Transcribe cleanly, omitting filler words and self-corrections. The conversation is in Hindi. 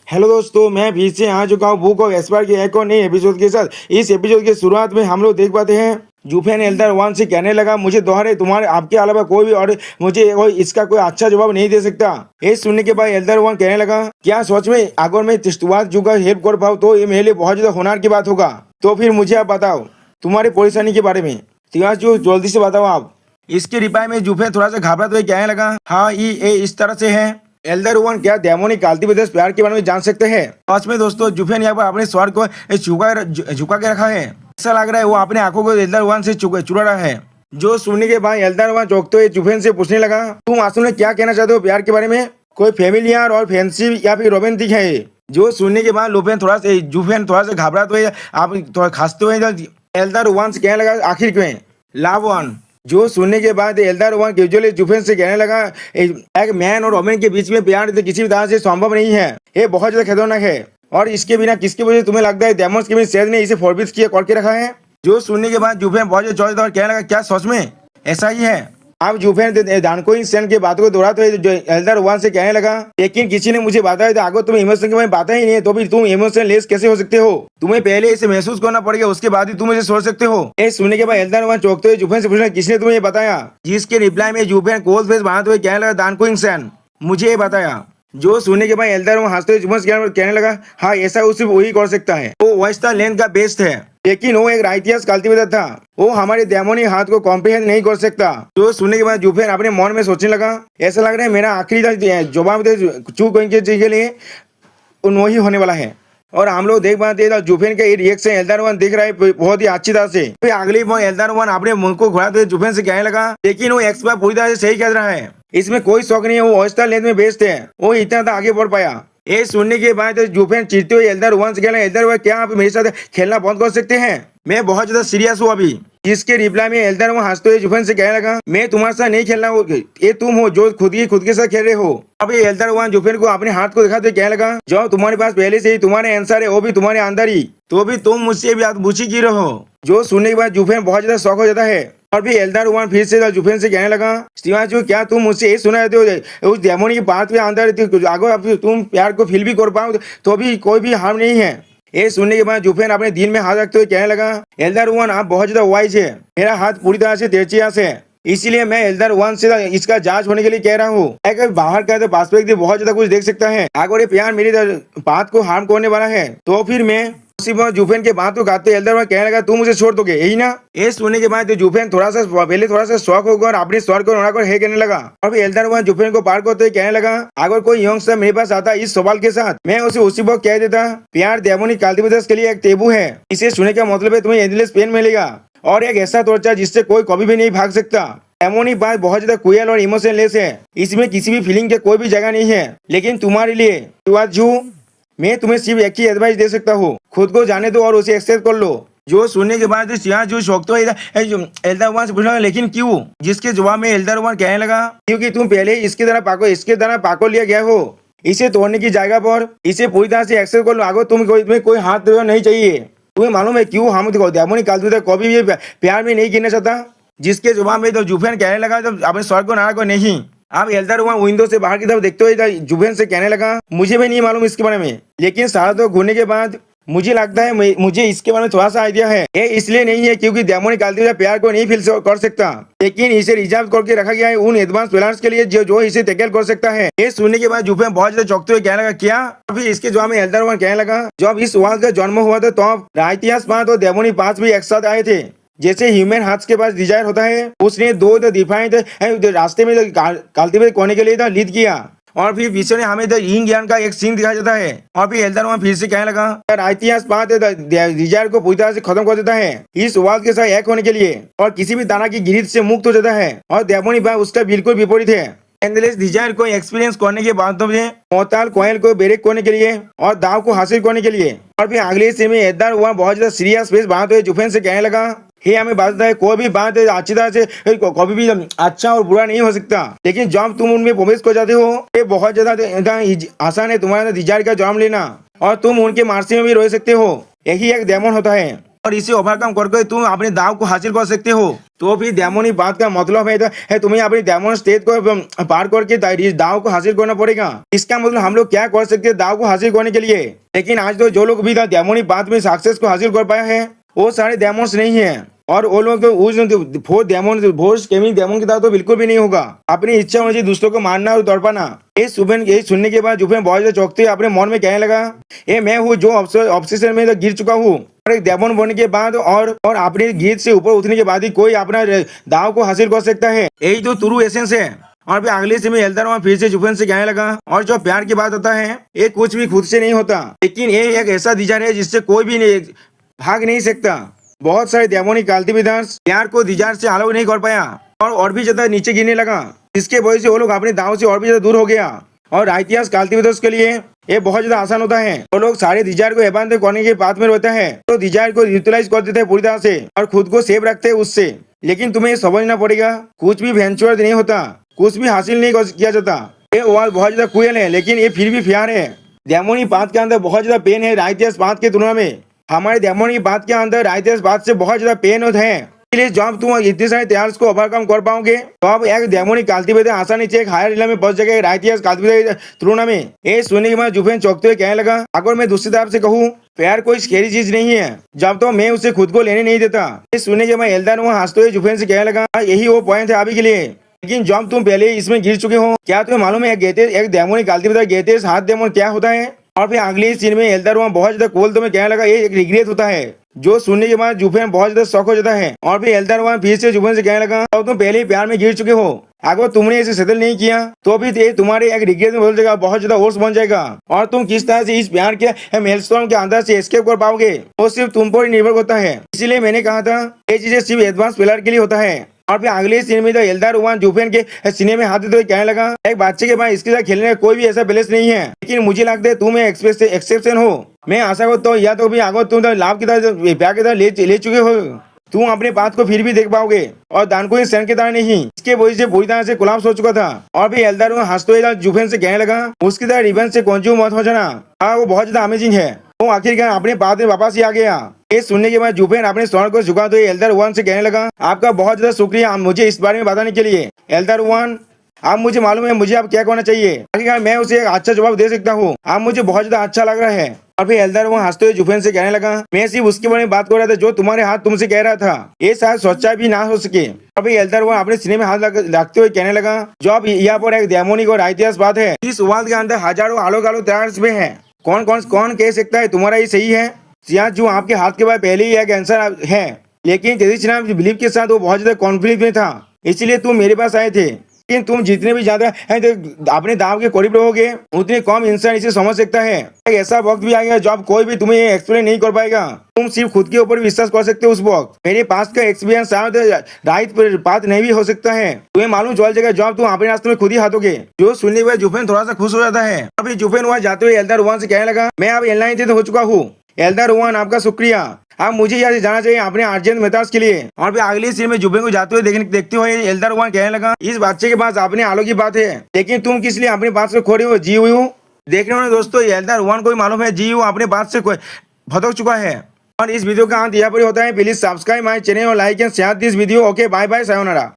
हेलो दोस्तों, मैं फिर से आ चुका हूँ बुक ऑफ एस्पायर के एक और नए एपिसोड के साथ। इस एपिसोड के शुरुआत में हम लोग देख पाते हैं जूफेन एल्डर वन से कहने लगा, मुझे दोहरे तुम्हारे आपके अलावा कोई भी और मुझे इसका कोई अच्छा जवाब नहीं दे सकता। ये सुनने के बाद एल्डर वन कहने लगा, क्या सोच में अगर मैं तिश्तवाद जू का हेल्प कर पाऊँ तो ये मेरे लिए बहुत ज्यादा होनहार की बात होगा। तो फिर मुझे आप बताओ तुम्हारी परेशानी के बारे में। तिवास जो जल्दी से बताओ आप। इसके रिप्लाई में जूफेन थोड़ा सा घबराते हुए कहने लगा, हाँ ये इस तरह से है। एल्डर वन, क्या डेमोनिक काल्टी विदेश प्यार के बारे में जान सकते हैं। आज में दोस्तों जूफेन यहाँ पर अपने स्वर को झुका के रखा है। ऐसा लग रहा है वो अपने आंखों को एल्डर वन से चुरा रहा है। जो सुनने के बाद एल्डर वन चौंकते हुए जूफेन से पूछने लगा, तुम असल में क्या कहना चाहते हो प्यार के बारे में? कोई फैमिलियर और फैंसी या फिर रोमांटिक है? जो सुनने के बाद जूफेन थोड़ा सा घबराते हुए आप थोड़ा खांसते हुए एल्डर वन से कहने लगा, आखिर में लव वन। जो सुनने के बाद एल्डर वन कैजुअली जूफेन से कहने लगा, एक मैन और वोमेन के बीच में प्यार तो किसी भी तरह से संभव नहीं है। ये बहुत ज्यादा खतरनाक है और इसके बिना किसकी वजह तुम्हें लगता है डेमोस के सेज ने इसे फॉरबिट किया करके रखा है? जो सुनने के बाद जूफेन बहुत ज्यादा और कहने लगा, क्या सच में ऐसा ही है? अब जूफेन दानकोइन सेन की बातों को दोहराते हुए एल्डर वन से कहने लगा, लेकिन किसी ने मुझे बताया था अगर तुम इमोशन के बारे में बात ही नहीं है तो भी तुम इमोशन लेस कैसे हो सकते हो? तुम्हें पहले इसे महसूस करना पड़ेगा, उसके बाद ही तुम इसे सोच सकते हो। ये सुनने के बाद एल्डर वन चौंकते हुए जूफेन से पूछना, किसने तुम्हें बताया? जिसके रिप्लाई में जूफेन कोल्ड फेस बनाते हुए कहने लगा, दानकोइन सेन मुझे ये बताया। जो सुनने के बाद एल्डर वन हंसते हुए कहने लगा, हाँ ऐसा सिर्फ वही कर सकता है, वो वेस्टा लेन का बेस्ट है, लेकिन वो एक राइटियस कल्टिवेटर था, वो हमारे डेमोनिक हाथ को कॉम्प्रिहेंड नहीं कर सकता। तो सुनने के बाद जूफेन अपने मन में सोचने लगा, ऐसा लग रहा है मेरा आखिरी जवाब के लिए वही होने वाला है। और हम लोग देख पाते हैं जूफेन का ये रिएक्शन एल्डर वन देख रहा है बहुत ही अच्छी तरह से। फिर अगली बार एल्डर वन अपने मुंह को घुराते हुए जूफेन से कहने लगा, लेकिन वो एक्सपर्ट पूरी तरह से सही कह रहा है, इसमें कोई शौक नहीं है, वो ऑयस्टर लेन में बेस्ट है, वो इतना तो आगे बढ़ पाया। ये सुनने के बाद जूफेन चिढ़ते हुए एल्डर वन से कहना, एल्डर वन क्या आप मेरे साथ खेलना बंद कर सकते हैं? मैं बहुत ज्यादा सीरियस हूँ अभी। इसके रिप्लाई में एल्डर वन हंसते हुए जूफेन से कहने लगा, मैं तुम्हारे साथ नहीं खेलना, ये तुम हो जो खुद के साथ खेल रहे हो। अब ये एल्डर वन जूफेन को अपने हाथ को दिखाते कहने लगा, जो तुम्हारे पास पहले से ही तुम्हारे आंसर है वो भी तुम्हारे अंदर ही, तो भी तुम मुझसे भी आप पूछी क्यों रहो? जो सुनने के बाद जूफेन बहुत ज्यादा शौक हो जाता है और भी एल्डर वन फिर से जूफेन से कहने लगा, शिवाजी क्या तुम मुझसे ये सुना देते हो उस डेमोनिक की बात में अंदर अगर तुम प्यार को फील भी कर पाओ तो भी कोई भी हार्म नहीं है। ये सुनने के बाद जूफेन अपने दिल में हाथ रखते हुए कहने लगा, एल्डर वन आप बहुत ज्यादा वाइज है, मेरा हाथ पूरी तरह से तेरचियास है, इसीलिए मैं एल्डर वन से इसका जांच होने के लिए कह रहा हूँ। अगर बाहर का तो पर्सपेक्टिव बहुत ज्यादा कुछ देख सकता है, अगर ये प्यार मेरी बात को हार्म करने वाला है तो फिर मैं जूफेन के बात को गाते एल्डर वन कहने लगा, तुम मुझे छोड़ दोगे यही ना? ये सुनने के बाद जूफेन थोड़ा सा शौक होगा और अपने स्वर को उड़ाकर हे कहने लगा। और फिर एल्डर वन जूफेन को पार करते कहने लगा, अगर कोई यंगस्टर मेरे पास आता इस सवाल के साथ, मैं उसे उसी वक्त कह देता, प्यार डेमोनिक कल्टिवेटर्स के लिए एक टेबू है, इसे सुनने का मतलब है तुम्हें एंडलेस पेन मिलेगा और एक ऐसा टॉर्चर जिससे कोई कभी भी नहीं भाग सकता। डेमोनिक बात बहुत ज्यादा क्रूएल और इमोशनलेस है, इसमें किसी भी फीलिंग के कोई भी जगह नहीं है, लेकिन तुम्हारे लिए मैं तुम्हें सिर्फ एक ही एडवाइस दे सकता हूँ, खुद को जाने दो और उसे एक्सेप्ट कर लो। जो सुनने के बाद जो शौक तो एल्डर वन से पूछा, लेकिन क्यों? जिसके जवाब में एल्डर वन कहने लगा, क्योंकि तुम पहले इसके तरह पाको लिया गया हो, इसे तोड़ने की जगह पर इसे पूरी तरह से एक्सेप्ट कर लो, आगे तुम्हें कोई हाथ नहीं चाहिए। तुम्हें मालूम है क्यों हम डेमोनिक कल्टिवेटर कभी भी प्यार में नहीं गिरना चाहता? जिसके जवाब में जूफेन कहने लगा, जब अपने स्वर को नारा को नहीं। अब एल्डर वन विंडो से बाहर की तरफ देखते हुए जूफेन से कहने लगा, मुझे भी नहीं मालूम इसके बारे में, लेकिन सारा तो घूमने के बाद मुझे लगता है मुझे इसके बारे में थोड़ा सा आइडिया है। ये इसलिए नहीं है क्योंकि डेमोनिक कल्टिवेटर प्यार को नहीं फील कर सकता, लेकिन इसे रिजर्व करके रखा गया है उन एडवांस प्लान्स के लिए जो इसे टैकल कर सकता है। ये सुनने के बाद जूफेन बहुत ज्यादा चौंकते हुए कहने लगा, क्या? अभी इसके जवाब में एल्डर वन कहने लगा, जब इस वर्ल्ड का जन्म हुआ था तो राइटियस पांच और डेमोनिक पांच भी एक साथ आए थे। जैसे ह्यूमन हार्ट के पास डिजायर होता है, उसने दो डिफाइंड रास्ते में कल्टिवेट करने के लिए लीड किया और फिर विषय ने हमें यिंग यांग का एक सीन दिखाया जाता है। और फिर एल्डर वन फिर से कहने लगा, राइटियस पाथ डिजायर को पूरी तरह से खत्म कर देता है इस वर्ल्ड के साथ एक होने के लिए और किसी भी तरह की गिरित से मुक्त हो जाता है, और डेमोनिक बात उसका बिल्कुल विपरीत है। एंडलेस डिजायर को एक्सपीरियंस करने के बाद मोहताल कोयल को ब्रेक करने के लिए और दाव को हासिल करने के लिए। और फिर अगले सीन में एल्डर वन बहुत ज्यादा सीरियस फेस बनाते हुए जूफेन से कहने लगा, हे हमें बताता है कोई भी बात अच्छी तरह से कभी भी अच्छा और बुरा नहीं हो सकता, लेकिन जब तुम उनमें प्रवेश कर जाते हो ये बहुत ज्यादा आसान है तुम्हारा डिजायर का जन्म लेना और तुम उनके मार्सी में भी रह सकते हो। यही एक डेमन होता है और इसे ओवरकम करके तुम अपने दाव को हासिल कर सकते हो। तो फिर डेमोनी बात का मतलब है तुम्हें अपनी डेमोन स्टेज को पार करके दाव को हासिल करना पड़ेगा। इसका मतलब हम लोग क्या कर सकते हैं दाव को हासिल करने के लिए। लेकिन आज तो जो लोग भी डेमोनी बात में सक्सेस को हासिल कर पाया है वो सारे डेमोन्स नहीं है, और वो लोग तो उस four demon force gaming demon की तरह तो बिल्कुल भी नहीं होगा। अपनी इच्छा होनी चाहिए दूसरों को मारना और तड़पाना। ये सुनने के बाद जुफेन बहुत ज्यादा चौंकते अपने मन में कहने लगा, ये मैं हूँ जो ऑब्सेशन में गिर चुका हूँ, और एक डेमोन बनने के बाद और अपने गीत से ऊपर उठने के बाद ही कोई अपना दाव को हासिल कर सकता है। यही तो ट्रू एसेंस है। और फिर अगले से में एल्दर वहां फिर से जुफेन से कहने लगा, और जो प्यार की बात होता है ये कुछ भी खुद से नहीं होता, लेकिन ये एक ऐसा डिजाइन है जिससे कोई भी भाग नहीं सकता। बहुत सारे डेमोनिक कल्टिवेटर्स प्यार को डिजाइन से अलग नहीं कर पाया और भी ज्यादा नीचे गिरने लगा, जिसके वजह से वो लोग अपने दाव से और भी ज्यादा दूर हो गया। और इतिहास कल्टिवेटर्स के लिए ये बहुत ज्यादा आसान होता है। वो लोग सारे डिजायर को एबांत करने के बात में रहता है, तो डिजायर को यूटिलाइज कर देते हैं पूरी तरह से और खुद को सेव रखते हैं उससे। लेकिन तुम्हें ये समझना पड़ेगा कुछ भी वेंचर नहीं होता, कुछ भी हासिल नहीं किया जाता। ये वॉल बहुत ज्यादा क्रूएल है, लेकिन ये फिर भी प्यार है। डेमोनी बात के अंदर बहुत ज्यादा पेन है इतिहास बात की तुलना में। हमारे डेमोनिक बात के अंदर इतिहास बात से बहुत ज्यादा पेन होता है। इसलिए जब तुम इतने सारे त्यार्स को ओवरकम कर पाओगे तो अब एक डेमोनिक कल्टिवेटर आसानी से एक हायर लेवल में पहुंच जाएगा इतिहास कल्टिवेटर तुलना में। ये सुनने के बाद जुफेन चौंकते हुए कहने लगा, अगर मैं दूसरी तरफ से कहूँ प्यार कोई स्केरी चीज नहीं है जब तो मैं उसे खुद को लेने नहीं देता। ये सुनने के बाद एल्दर वहाँ हंसते हुए जुफेन से कहने लगा, यही वो पॉइंट है अभी के लिए। लेकिन जब तुम पहले इसमें गिर चुके हो, क्या तुम्हें मालूम है एक डेमोनिक कल्टिवेटर गेतेस हाथ डेमोन क्या होता है। और फिर अगले सीन में एल्दर वहाँ बहुत ज्यादा कोल तुम्हें कहने लगा ये एक रिग्रेट होता है, जो सुनने के बाद जुफेन बहुत ज्यादा शौक हो जाता है। और फिर एल्दर वहाँ फिर से जुफेन से कहने लगा, तो तुम पहले ही प्यार में गिर चुके हो, अगर तुमने इसे सेटल नहीं किया तो भी ये तुम्हारे एक रिग्रेट में बदल जाएगा, बहुत ज्यादा ओर्स बन जाएगा। और तुम किस तरह से इस प्यार के मेलस्टोन के अंदर से एस्केप कर पाओगे वो सिर्फ तुम पर ही निर्भर होता है। इसीलिए मैंने कहा था ये चीजें सिर्फ एडवांस प्लेयर के लिए होता है। और फिर अगले सीन में एल्दर वहाँ जुफेन के सीने में हाथ देते हुए कहने लगा, एक बच्चे के पास इसके साथ खेलने का कोई भी ऐसा बैलेंस नहीं है, लेकिन मुझे लगता है तुम एक्सेप्शन हो। मैं आशा करता हूँ या तो भी आगे तुम लाभ की तरह प्यार की तरह ले चुके हो, तुम अपने बात को फिर भी देख पाओगे और दान को सैन की तरह नहीं। इसके वजह से पूरी तरह से कोलैप्स हो चुका था। और भी एल्दर हंसते हुए जुफेन से कहने लगा, उसकी तरह रिवेंज से कंज्यूम मत हो जाना, वो बहुत ज्यादा अमेजिंग है। वो आखिरकार अपने बात में वापस ही आ गया। ये सुनने के बाद जुफेन अपने स्वर्ण को झुकाते हुए एल्दर वन से कहने लगा, आपका बहुत ज्यादा शुक्रिया मुझे इस बारे में बताने के लिए। एल्दर वन, आप मुझे मालूम है मुझे अब क्या करना चाहिए, आखिरकार मैं उसे एक अच्छा जवाब दे सकता हूँ। आप मुझे बहुत ज्यादा अच्छा लग रहा है। और फिर एल्दर वहाँ हंसते हुए जुफेन से कहने लगा, मैं सिर्फ उसके बारे में बात कर रहा था जो तुम्हारे हाथ तुमसे कह रहा था, ये शायद सच्चाई भी ना हो सके। और फिर एल्दर वहाँ अपने सीने में हाथ रखते हुए कहने लगा, जो अब यहाँ पर एक डेमोनिक और इतिहास बात है, इस वर्ल्ड के अंदर हजारों अलग अलग त्यार्स में है। कौन कह सकता है तुम्हारा ये सही है। सियाज जो आपके हाथ के बाद पहले ही एक आंसर है, लेकिन तेजिशना बिलीव के साथ वो बहुत ज्यादा कॉन्फ्लिक्ट में था, इसलिए तुम मेरे पास आए थे। लेकिन तुम जितने भी ज्यादा अपने दाव के करीब रहोगे उतने कम इंसान इसे समझ सकता है। एक ऐसा वक्त भी आएगा जब कोई भी तुम्हें एक्सप्लेन नहीं कर पाएगा, तुम सिर्फ खुद के ऊपर विश्वास कर सकते हो। उस वक्त मेरे पास का एक्सपीरियंस शायद राइट बात नहीं भी हो सकता है, तुम्हें मालूम चल जाएगा जब तुम अपने रास्ते में खुद ही हाथोगे। जो सुनने के बाद जुफेन थोड़ा सा खुश हो जाता है। अभी जुफेन वहाँ जाते हुए एल्दर वन से कहने लगा, मैं अब एलाइन हो चुका हूँ। एल्दर वन, आपका शुक्रिया, अब मुझे यहाँ से जाना चाहिए अपने अर्जेंट मेथास के लिए। और फिर अगले सीन में जुफेन को जाते हुए देखते हुए एल्दर वन कहने लगा, इस बच्चे के पास अपने आलो की बात है, लेकिन तुम किस लिए अपने बात से खोरी हो जी हुई हो। देखने वाले दोस्तों एल्दर वन को मालूम है जी अपने बात से भटक चुका है। और इस वीडियो का अंत यहाँ पर होता है। प्लीज सब्सक्राइब माय चैनल और like and share this video. Okay, bye bye, sayonara.